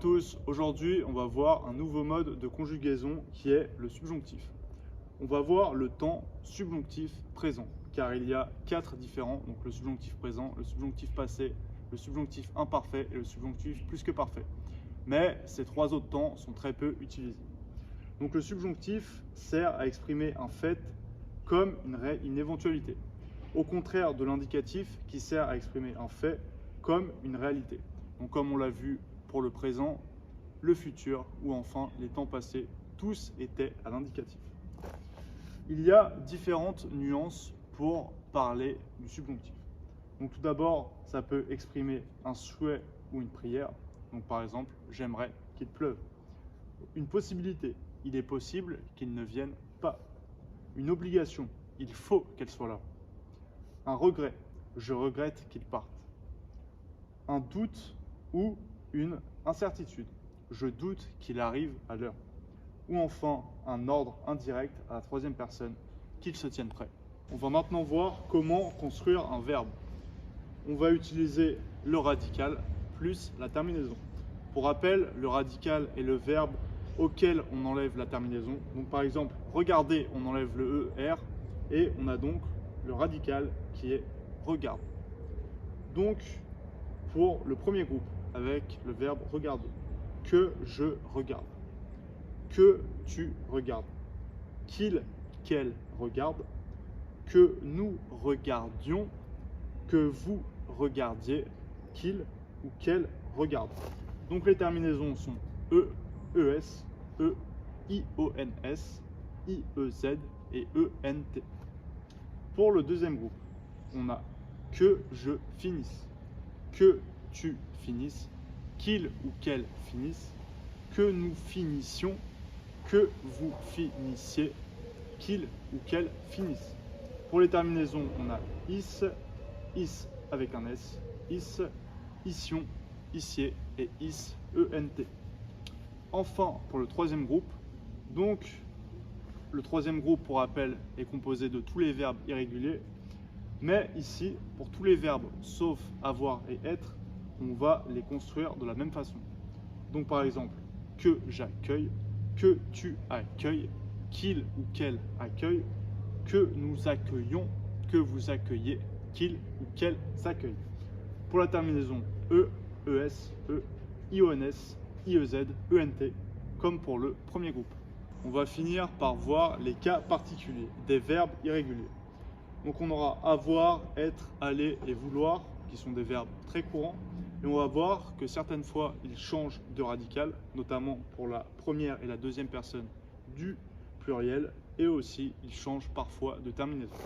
Bonjour à tous, aujourd'hui on va voir un nouveau mode de conjugaison qui est le subjonctif. On va voir le temps subjonctif présent car il y a 4 différents, donc le subjonctif présent, le subjonctif passé, le subjonctif imparfait et le subjonctif plus que parfait. Mais ces 3 autres temps sont très peu utilisés. Donc le subjonctif sert à exprimer un fait comme une éventualité, au contraire de l'indicatif qui sert à exprimer un fait comme une réalité. Donc comme on l'a vu pour le présent, le futur ou enfin les temps passés, tous étaient à l'indicatif. Il y a différentes nuances pour parler du subjonctif. Donc tout d'abord, ça peut exprimer un souhait ou une prière. Donc par exemple, j'aimerais qu'il pleuve. Une possibilité, il est possible qu'il ne vienne pas. Une obligation, il faut qu'elle soit là. Un regret, je regrette qu'il parte. Un doute ou une incertitude, je doute qu'il arrive à l'heure. Ou enfin, un ordre indirect à la troisième personne, qu'il se tienne prêt. On va maintenant voir comment construire un verbe. On va utiliser le radical plus la terminaison. Pour rappel, le radical est le verbe auquel on enlève la terminaison. Donc par exemple, regarder, on enlève le ER et on a donc le radical qui est regarde. Donc, pour le premier groupe, avec le verbe regarder, que je regarde, que tu regardes, qu'il, qu'elle regarde, que nous regardions, que vous regardiez, qu'il ou qu'elle regarde. Donc les terminaisons sont E, ES, E, IONS, IEZ et ENT. Pour le deuxième groupe, on a que je finisse, que tu finisses, qu'il ou qu'elle finisse, que nous finissions, que vous finissiez, qu'il ou qu'elle finisse. Pour les terminaisons, on a is avec un S, is, ission, issier et is, ENT. Enfin, pour le troisième groupe, donc le troisième groupe, pour rappel, est composé de tous les verbes irréguliers. Mais ici, pour tous les verbes sauf avoir et être, on va les construire de la même façon. Donc par exemple, que j'accueille, que tu accueilles, qu'il ou qu'elle accueille, que nous accueillons, que vous accueillez, qu'il ou qu'elle s'accueille. Pour la terminaison E, ES, E, IONS, IEZ, ENT, comme pour le premier groupe. On va finir par voir les cas particuliers des verbes irréguliers. Donc on aura avoir, être, aller et vouloir, qui sont des verbes très courants. Et on va voir que certaines fois, ils changent de radical, notamment pour la première et la deuxième personne du pluriel. Et aussi, ils changent parfois de terminaison.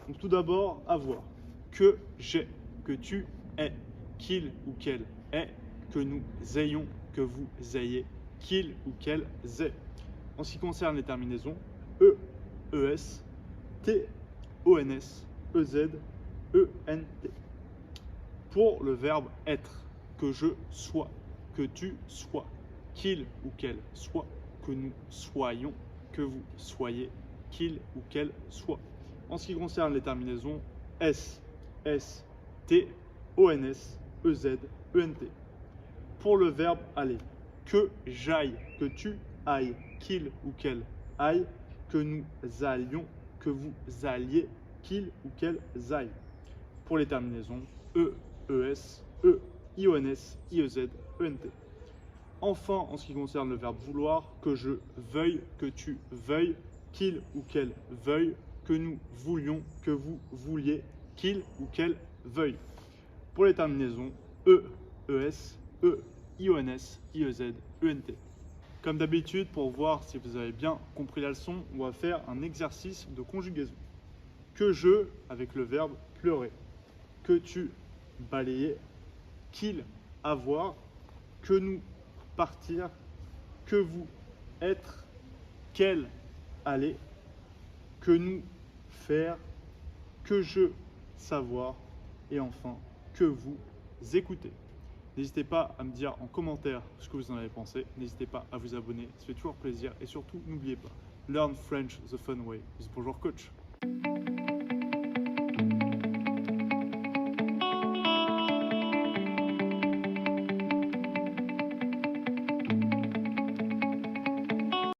Donc tout d'abord, avoir. Que j'ai, que tu aies, qu'il ou qu'elle ait, que nous ayons, que vous ayez, qu'il ou qu'elle ait. En ce qui concerne les terminaisons, E, ES, T, ONS, EZ, ENT. Pour le verbe être, que je sois, que tu sois, qu'il ou qu'elle soit, que nous soyons, que vous soyez, qu'il ou qu'elle soit. En ce qui concerne les terminaisons, S, S, T, ONS, EZ, ENT. Pour le verbe aller, que j'aille, que tu ailles, qu'il ou qu'elle aille, que nous allions, que vous alliez, qu'il ou qu'elle aille. Pour les terminaisons, E, ES, E, IONS, IEZ, ENT. Enfin, en ce qui concerne le verbe vouloir, que je veuille, que tu veuilles, qu'il ou qu'elle veuille, que nous voulions, que vous vouliez, qu'il ou qu'elle veuille. Pour les terminaisons, E, ES, E, IONS, IEZ, ENT. Comme d'habitude, pour voir si vous avez bien compris la leçon, on va faire un exercice de conjugaison. Que je, avec le verbe pleurer, que tu balayer, qu'il avoir, que nous partir, que vous être, qu'elle aller, que nous faire, que je savoir et enfin que vous écouter. N'hésitez pas à me dire en commentaire ce que vous en avez pensé. N'hésitez pas à vous abonner, ça fait toujours plaisir. Et surtout, n'oubliez pas, learn French the fun way with Bonjour Coach.